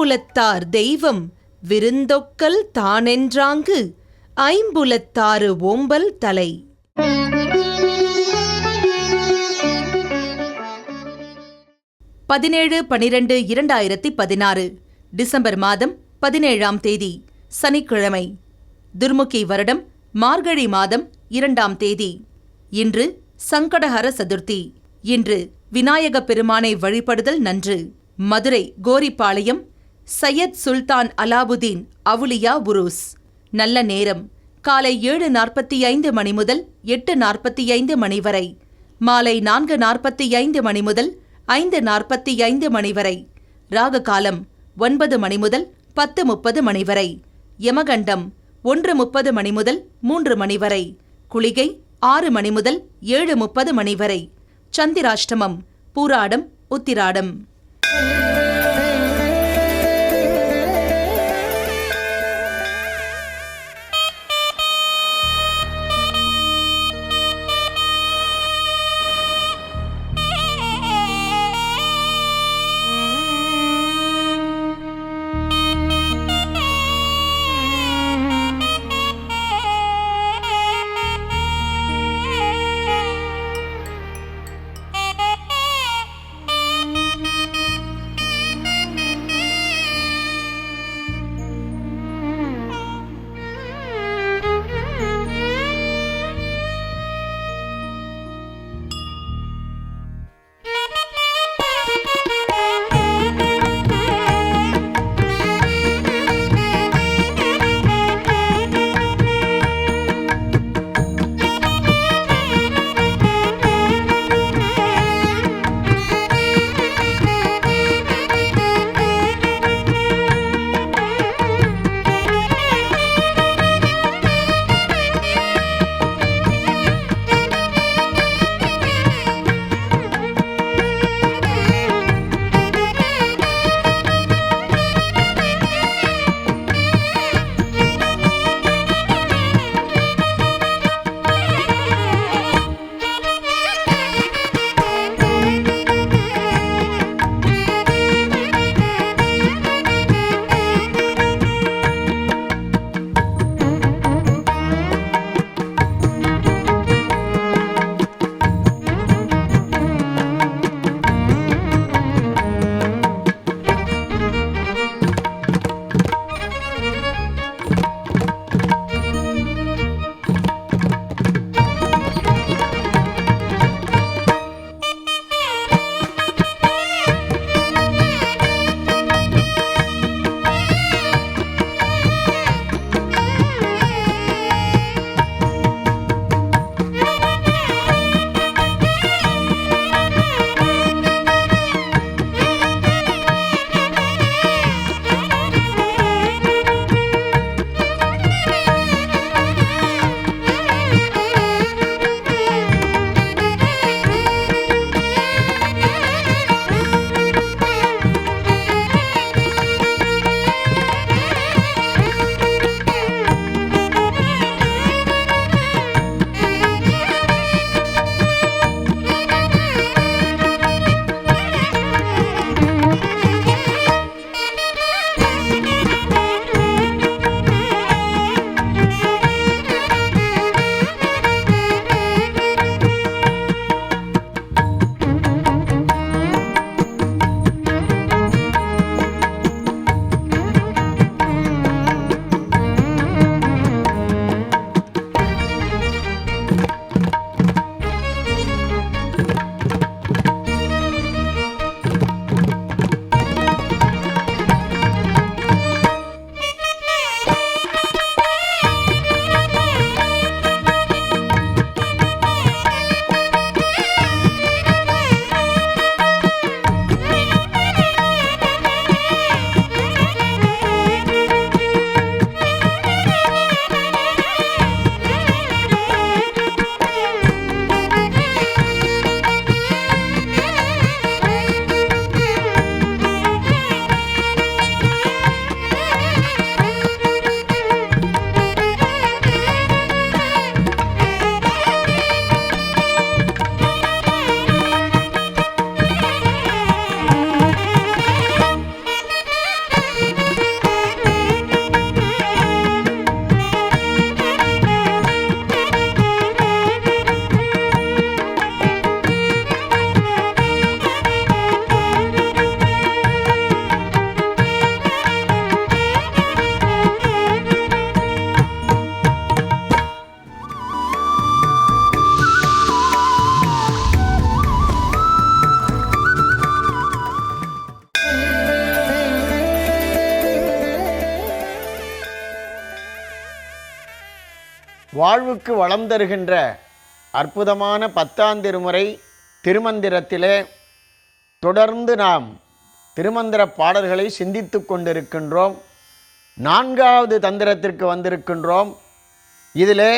ஐம்புலத்தார் தெய்வம் விருந்தொக்கல் தானென்றாங்கு ஐம்புலத்தாறு ஓம்பல் தலை. பதினேழு 12/2016 டிசம்பர் மாதம் 17ஆம் தேதி சனிக்கிழமை. துர்முகி வருடம் மார்கழி மாதம் 2ஆம் தேதி. இன்று சங்கடஹர சதுர்த்தி. இன்று விநாயகப் பெருமானை வழிபடுதல் நன்று. மதுரை கோரிப்பாளையம் சையத் சுல்தான் அலாவுதீன் அவுலியா உருஸ். நல்ல நேரம் காலை 7:45 மணி முதல் 8:45 மணி வரை. மாலை 4:45 மணி முதல் 5:45 மணி வரை. ராகு காலம் 9 மணி முதல் 10:30 மணி வரை. யமகண்டம் 1:30 மணி முதல் 3 மணி வரை. குளிகை 6 மணி முதல் 7:30 மணி வரை. சந்திராஷ்டமம் பூராடம் உத்திராடம். வாழ்வுக்கு வளம் தருகின்ற அற்புதமான 10ஆம் திருமுறை திருமந்திரத்திலே தொடர்ந்து நாம் திருமந்திர பாடல்களை சிந்தித்து கொண்டிருக்கின்றோம். 4வது தந்திரத்திற்கு வந்திருக்கின்றோம். இதிலே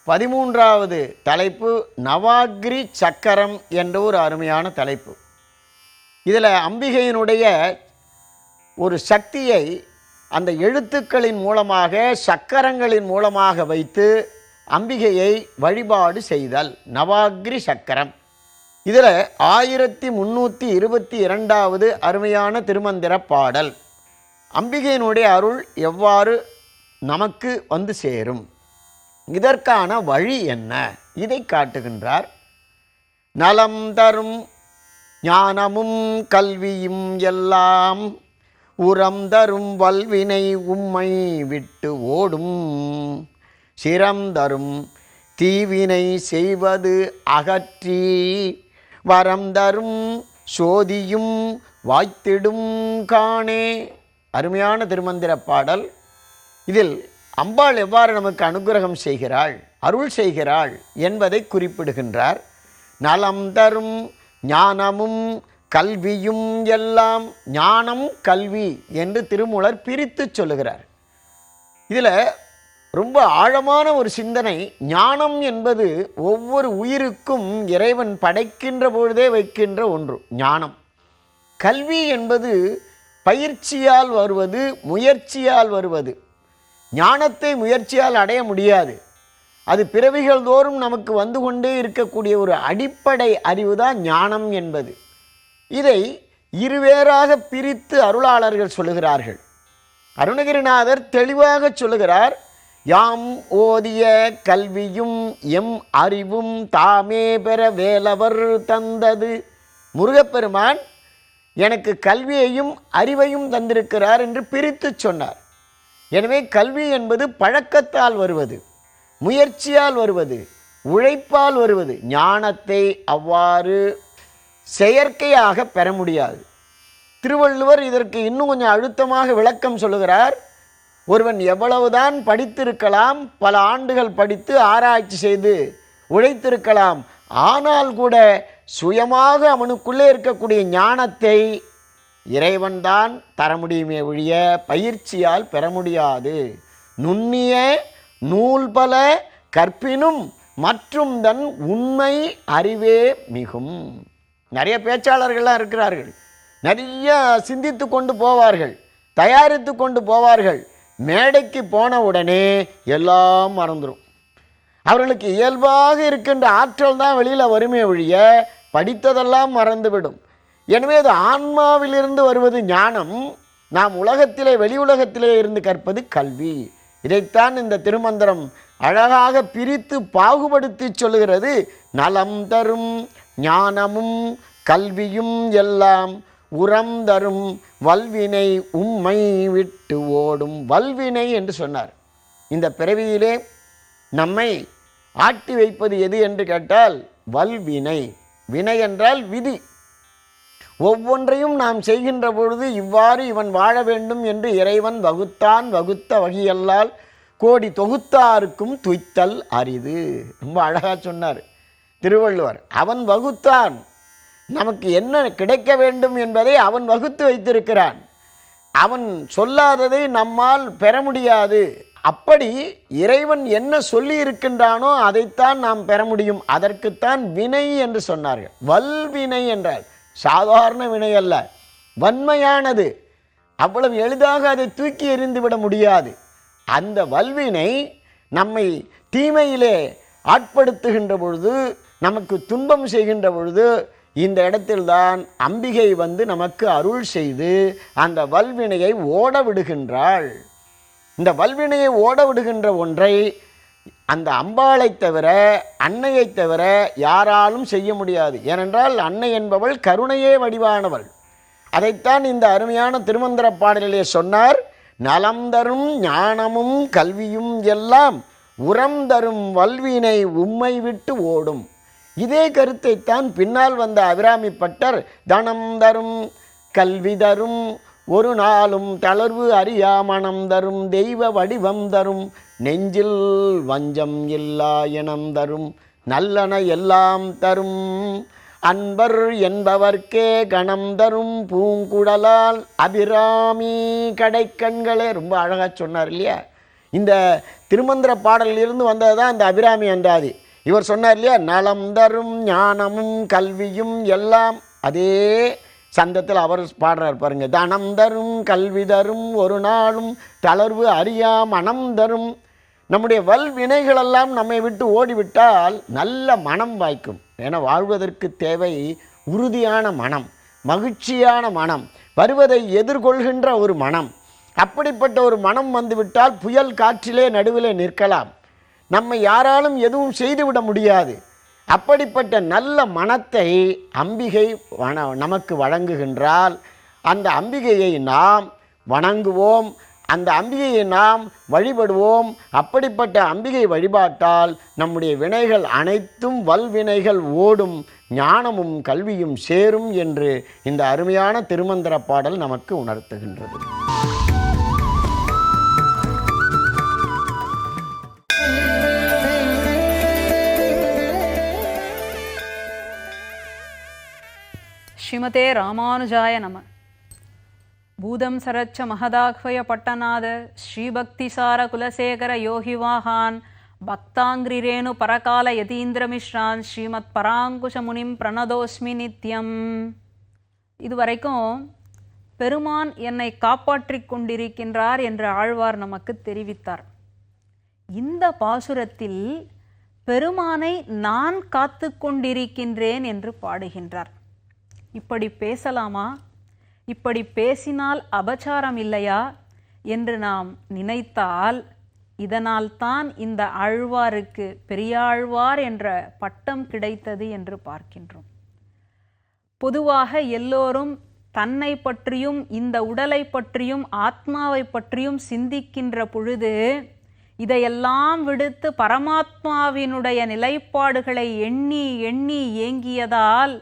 13வது தலைப்பு நவாக்ரி சக்கரம் என்ற ஒரு அருமையான தலைப்பு. இதில் அம்பிகையினுடைய ஒரு சக்தியை அந்த எழுத்துக்களின் மூலமாக சக்கரங்களின் மூலமாக வைத்து அம்பிகையை வழிபாடு செய்தல் நவாக்ரி சக்கரம். இதில் 1322வது அருமையான திருமந்திர பாடல். அம்பிகையினுடைய அருள் எவ்வாறு நமக்கு வந்து சேரும், இதற்கான வழி என்ன, இதை காட்டுகின்றார். நலம் தரும் ஞானமும் கல்வியும் எல்லாம் உரம் தரும் வல்வினை உம்மை விட்டு ஓடும் சிரம் தரும் தீவினை செய்வது அகற்றி வரம் தரும் சோதியும் வாய்த்திடும் காணே. அருமையான திருமந்திர பாடல். இதில் அம்பாள் எவ்வாறு நமக்கு அனுகிரகம் செய்கிறாள், அருள் செய்கிறாள் என்பதை குறிப்பிடுகின்றார். நலம் தரும் ஞானமும் கல்வியும் எல்லாம். ஞானம் கல்வி என்று திருமூலர் பிரித்து சொல்லுகிறார். இதில் ரொம்ப ஆழமான ஒரு சிந்தனை. ஞானம் என்பது ஒவ்வொரு உயிருக்கும் இறைவன் படைக்கின்ற பொழுதே வைக்கின்ற ஒன்று ஞானம். கல்வி என்பது பயிற்சியால் வருவது, முயற்சியால் வருவது. ஞானத்தை முயற்சியால் அடைய முடியாது. அது பிறவிகள் தோறும் நமக்கு வந்து கொண்டே இருக்கக்கூடிய ஒரு அடிப்படை அறிவு தான் ஞானம் என்பது. இதை இருவேறாக பிரித்து அருளாளர்கள் சொல்லுகிறார்கள். அருணகிரிநாதர் தெளிவாக சொல்லுகிறார். யாம் ஓதிய கல்வியும் எம் அறிவும் தாமே பெற வேலவர் தந்தது. முருகப்பெருமான் எனக்கு கல்வியையும் அறிவையும் தந்திருக்கிறார் என்று பிரித்து சொன்னார். எனவே கல்வி என்பது பழக்கத்தால் வருவது, முயற்சியால் வருவது, உழைப்பால் வருவது. ஞானத்தை அவ்வாறு செயற்கையாக பெற முடியாது. திருவள்ளுவர் இதற்கு இன்னும் கொஞ்சம் அழுத்தமாக விளக்கம் சொல்லுகிறார். ஒருவன் எவ்வளவுதான் படித்திருக்கலாம், பல ஆண்டுகள் படித்து ஆராய்ச்சி செய்து உழைத்திருக்கலாம், ஆனால் கூட சுயமாக அவனுக்குள்ளே இருக்கக்கூடிய ஞானத்தை இறைவன்தான் தர முடியுமே ஒழிய பயிற்சியால் பெற முடியாது. நுண்ணிய நூல் பல கற்பினும் மற்றும் தன் உண்மை அறிவே மிகும். நிறைய பேச்சாளர்கள்லாம் இருக்கிறார்கள். நிறைய சிந்தித்து கொண்டு போவார்கள், தயாரித்து கொண்டு போவார்கள். மேடைக்கு போன உடனே எல்லாம் மறந்துடும். அவர்களுக்கு இயல்பாக இருக்கின்ற ஆற்றல் தான் வெளியில் வருமே ஒழிய படித்ததெல்லாம் மறந்துவிடும். எனவே அது ஆன்மாவிலிருந்து வருவது ஞானம். நாம் உலகத்திலே வெளி உலகத்திலே இருந்து கற்பது கல்வி. இதைத்தான் இந்த திருமந்திரம் அழகாக பிரித்து பாகுபடுத்தி சொல்லுகிறது. நலம் தரும் ஞானமும் கல்வியும் எல்லாம் உரம் தரும் வல்வினை உம்மை விட்டு ஓடும். வல்வினை என்று சொன்னார். இந்த பிறவியிலே நம்மை ஆட்டி வைப்பது எது என்று கேட்டால் வல்வினை. வினை என்றால் விதி. ஒவ்வொன்றையும் நாம் செய்கின்ற பொழுது இவ்வாறு இவன் வாழ வேண்டும் என்று இறைவன் வகுத்தான், வகுத்த வகையல்லால் கோடி தொகுத்தாருக்கும் துய்த்தல் அரிது. ரொம்ப அழகாக சொன்னார் திருவள்ளுவர். அவன் வகுத்தான், நமக்கு என்ன கிடைக்க வேண்டும் என்பதை அவன் வகுத்து வைத்திருக்கிறான். அவன் சொல்லாததை நம்மால் பெற முடியாது. அப்படி இறைவன் என்ன சொல்லி இருக்கின்றானோ அதைத்தான் நாம் பெற முடியும். அதற்குத்தான் வினை என்று சொன்னார்கள். வல்வினை என்றால் சாதாரண வினை அல்ல, வன்மையானது. அவ்வளவு எளிதாக அதை தூக்கி எறிந்துவிட முடியாது. அந்த வல்வினை நம்மை தீமையிலே ஆட்படுத்துகின்ற பொழுது, நமக்கு துன்பம் செய்கின்ற பொழுது, இந்த இடத்தில்தான் அம்பிகை வந்து நமக்கு அருள் செய்து அந்த வல்வினையை ஓட விடுகின்றாள். இந்த வல்வினையை ஓட விடுகின்ற ஒன்றை அந்த அம்பாளை தவிர, அன்னையை தவிர யாராலும் செய்ய முடியாது. ஏனென்றால் அன்னை என்பவள் கருணையே வடிவானவள். அதைத்தான் இந்த அருமையான திருமந்திர பாடலிலே சொன்னார். நலம் தரும் ஞானமும் கல்வியும் எல்லாம் உரம் தரும் வல்வினை உம்மை விட்டு ஓடும். இதே கருத்தைத்தான் பின்னால் வந்த அபிராமி பட்டர் தனம் தரும் கல்வி தரும் ஒரு நாளும் தளர்வு அறியா மனம் தரும் தெய்வ வடிவம் தரும் நெஞ்சில் வஞ்சம் இல்லா இனம் தரும் நல்லன எல்லாம் தரும் அன்பர் என்பவர்க்கே கணம் தரும் பூங்குழலால் அபிராமி கடைக்கண்களே. ரொம்ப அழகாக சொன்னார் இல்லையா? இந்த திருமந்திர பாடலிலிருந்து வந்தது தான் இந்த அபிராமி அந்தாதி. இவர் சொன்னார் இல்லையா, நலம் தரும் ஞானமும் கல்வியும் எல்லாம். அதே சந்தத்தில் அவர் பாடுறார் பாருங்க, தனம் தரும் கல்வி தரும் ஒரு நாளும் தளர்வு அறியா மனம் தரும். நம்முடைய வல்வினைகளெல்லாம் நம்மை விட்டு ஓடிவிட்டால் நல்ல மனம் வாய்க்கும். ஏன்னா வாழ்வதற்கு தேவை உறுதியான மனம், மகிழ்ச்சியான மனம், வருவதை எதிர்கொள்கின்ற ஒரு மனம். அப்படிப்பட்ட ஒரு மனம் வந்துவிட்டால் புயல் காற்றிலே நடுவிலே நிற்கலாம். நம்மை யாராலும் எதுவும் செய்துவிட முடியாது. அப்படிப்பட்ட நல்ல மனத்தை அம்பிகை நமக்கு வழங்குகின்றால் அந்த அம்பிகையை நாம் வணங்குவோம், அந்த அம்பிகையை நாம் வழிபடுவோம். அப்படிப்பட்ட அம்பிகை வழிபாட்டால் நம்முடைய வினைகள் அனைத்தும் வல்வினைகள் ஓடும், ஞானமும் கல்வியும் சேரும் என்று இந்த அருமையான திருமந்திர பாடல் நமக்கு உணர்த்துகின்றது. ஸ்ரீமதே ராமானுஜாய நம. பூதம் சரச்ச மகதாஹ்வய பட்டநாத ஸ்ரீபக்திசார குலசேகர யோகிவாகான் பக்தாங்கிரேணு பரகால யதீந்திரமிஸ்ரான் ஸ்ரீமத் பராங்குஷ முனிம் பிரணதோஸ்மி நித்யம். இதுவரைக்கும் பெருமான் என்னை காப்பாற்றிக் கொண்டிருக்கின்றார் என்று ஆழ்வார் நமக்கு தெரிவித்தார். இந்த பாசுரத்தில் பெருமானை நான் காத்து கொண்டிருக்கின்றேன் என்று பாடுகின்றார். இப்படி பேசலாமா? இப்படி பேசினால் அபச்சாரம் இல்லையா என்று நாம் நினைத்தால், இதனால் தான் இந்த ஆழ்வாருக்கு பெரியாழ்வார் என்ற பட்டம் கிடைத்தது என்று பார்க்கின்றோம். பொதுவாக எல்லோரும் தன்னை பற்றியும் இந்த உடலை பற்றியும் ஆத்மாவை பற்றியும் சிந்திக்கின்ற பொழுது இதையெல்லாம் விடுத்து பரமாத்மாவினுடைய நிலைப்பாடுகளை எண்ணி எண்ணி ஏங்கியதால்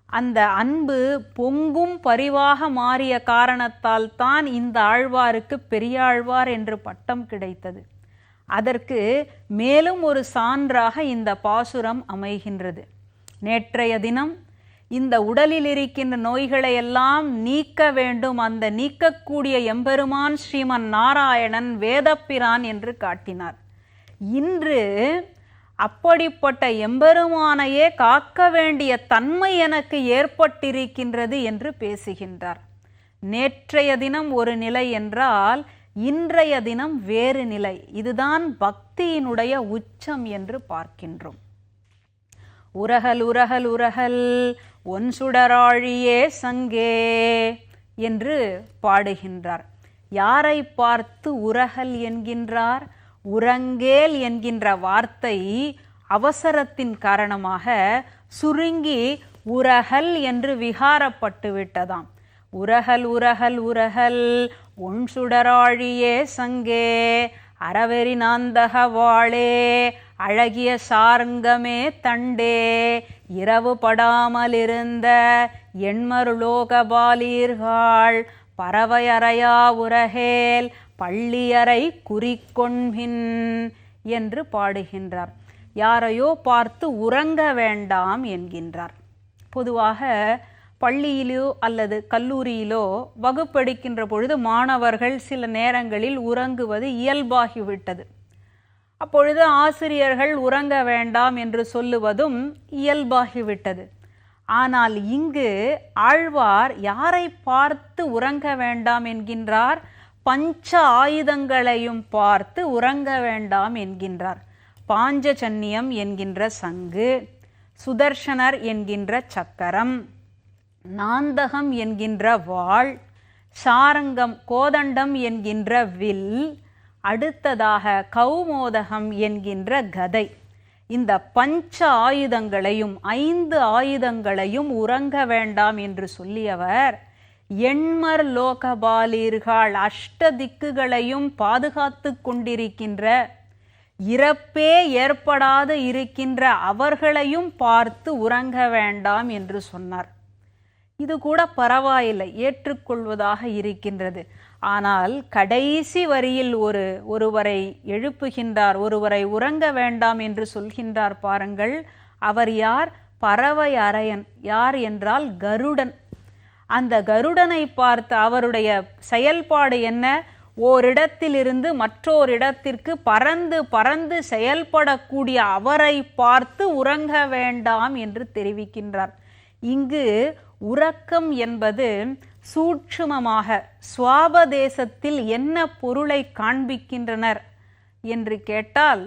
அந்த அன்பு பொங்கும் பரிவாக மாறிய காரணத்தால் தான் இந்த ஆழ்வாருக்கு பெரியாழ்வார் என்று பட்டம் கிடைத்தது. அதற்கு மேலும் ஒரு சான்றாக இந்த பாசுரம் அமைகின்றது. நேற்றைய தினம் இந்த உடலில் இருக்கின்ற நோய்களை எல்லாம் நீக்க வேண்டும், அந்த நீக்கக்கூடிய எம்பெருமான் ஸ்ரீமன் நாராயணன் வேதப்பிரான் என்று காட்டினார். இன்று அப்படிப்பட்ட எம்பெருமானையே காக்க வேண்டிய தன்மை எனக்கு ஏற்பட்டிருக்கின்றது என்று பேசுகின்றார். நேற்றைய தினம் ஒரு நிலை என்றால் இன்றைய தினம் வேறு நிலை. இதுதான் பக்தியினுடைய உச்சம் என்று பார்க்கின்றோம். உரகல் உரகல் உரகல் ஒன் சுடராழியே சங்கே என்று பாடுகின்றார். யாரை பார்த்து உரகல் என்கின்றார்? உறங்கேல் என்கின்ற வார்த்தை அவசரத்தின் காரணமாக சுருங்கி உரகல் என்று விகாரப்பட்டு விட்டதாம். உரகல் உரகல் உரகல் ஒன் சுடராழியே சங்கே அறவெறி நாந்தக வாளே அழகிய சார்ங்கமே தண்டே இரவு படாமலிருந்த எண்மருலோகபாலீர்கள் பறவையறையா உரகேல் பள்ளியறை குறிக்கொண்பின் என்று பாடுகின்றார். யாரையோ பார்த்து உறங்க வேண்டாம் என்கின்றார். பொதுவாக பள்ளியிலோ அல்லது கல்லூரியிலோ வகுப்பெடுக்கின்ற பொழுது மாணவர்கள் சில நேரங்களில் உறங்குவது இயல்பாகிவிட்டது. அப்பொழுது ஆசிரியர்கள் உறங்க வேண்டாம் என்று சொல்லுவதும் இயல்பாகிவிட்டது. ஆனால் இங்கு ஆழ்வார் யாரை பார்த்து உறங்க வேண்டாம் என்கின்றார்? பஞ்ச ஆயுதங்களையும் பார்த்து உறங்க வேண்டாம் என்கின்றார். பாஞ்சஜன்யம் என்கின்ற சங்கு, சுதர்சனர் என்கின்ற சக்கரம், நாந்தகம் என்கின்ற வாள், சாரங்கம் கோதண்டம் என்கின்ற வில், அடுத்ததாக கௌமோதகம் என்கின்ற கதை. இந்த பஞ்ச ஆயுதங்களையும் 5 ஆயுதங்களையும் உறங்க வேண்டாம் என்று சொல்லியவர் எண்மர் லோகபாலீர்கள் அஷ்ட திக்குகளையும் பாதுகாத்து கொண்டிருக்கின்ற, இறப்பே ஏற்படாது இருக்கின்ற அவர்களையும் பார்த்து உறங்க வேண்டாம் என்று சொன்னார். இது கூட பரவாயில்லை, ஏற்றுக்கொள்வதாக இருக்கின்றது. ஆனால் கடைசி வரியில் ஒருவரை எழுப்புகின்றார், ஒருவரை உறங்க வேண்டாம் என்று சொல்கின்றார் பாருங்கள். அவர் யார்? பறவை அரையன். யார் என்றால் கருடன். அந்த கருடனை பார்த்து அவருடைய செயல்பாடு என்ன? ஓரிடத்திலிருந்து மற்றோரிடத்திற்கு பறந்து பறந்து செயல்படக்கூடிய அவரை பார்த்து உறங்க வேண்டாம் என்று தெரிவிக்கின்றார். இங்கு உறக்கம் என்பது சூட்சுமமாக சுவாபதேசத்தில் என்ன பொருளை காண்பிக்கின்றனர் என்று கேட்டால்,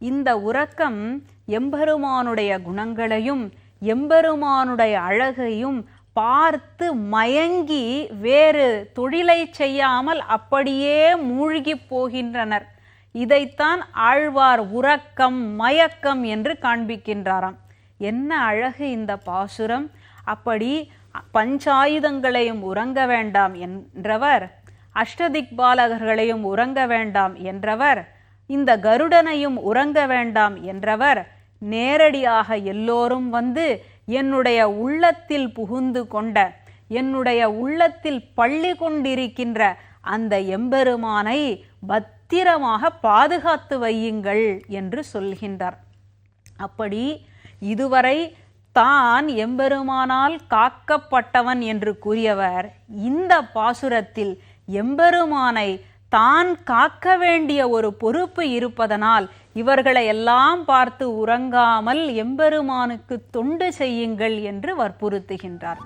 இந்த உறக்கம் எம்பெருமானுடைய குணங்களையும் எம்பெருமானுடைய அழகையும் பார்த்து மயங்கி வேறு தொழிலை செய்யாமல் அப்படியே மூழ்கி போகின்றனர். இதைத்தான் ஆழ்வார் உறக்கம் மயக்கம் என்று காண்பிக்கின்றாராம். என்ன அழகு இந்த பாசுரம்! அப்படி பஞ்சாயுதங்களையும் உறங்க வேண்டாம் என்றவர், அஷ்டதிக்பாலகர்களையும் உறங்க வேண்டாம் என்றவர், இந்த கருடனையும் உறங்க வேண்டாம் என்றவர், நேரடியாக எல்லோரும் வந்து என்னுடைய உள்ளத்தில் புகுந்து கொண்ட, என்னுடைய உள்ளத்தில் பள்ளி கொண்டிருக்கின்ற அந்த எம்பெருமானை பத்திரமாக பாதுகாத்து வையுங்கள் என்று சொல்கின்றார். அப்படி இதுவரை தான் எம்பெருமானால் காக்கப்பட்டவன் என்று கூறியவர் இந்த பாசுரத்தில் எம்பெருமானை தான் காக்க வேண்டிய ஒரு பொறுப்பு இருப்பதனால் இவர்களை எல்லாம் பார்த்து உறங்காமல் எம்பெருமானுக்கு தொண்டு செய்யுங்கள் என்று வற்புறுத்துகின்றார்.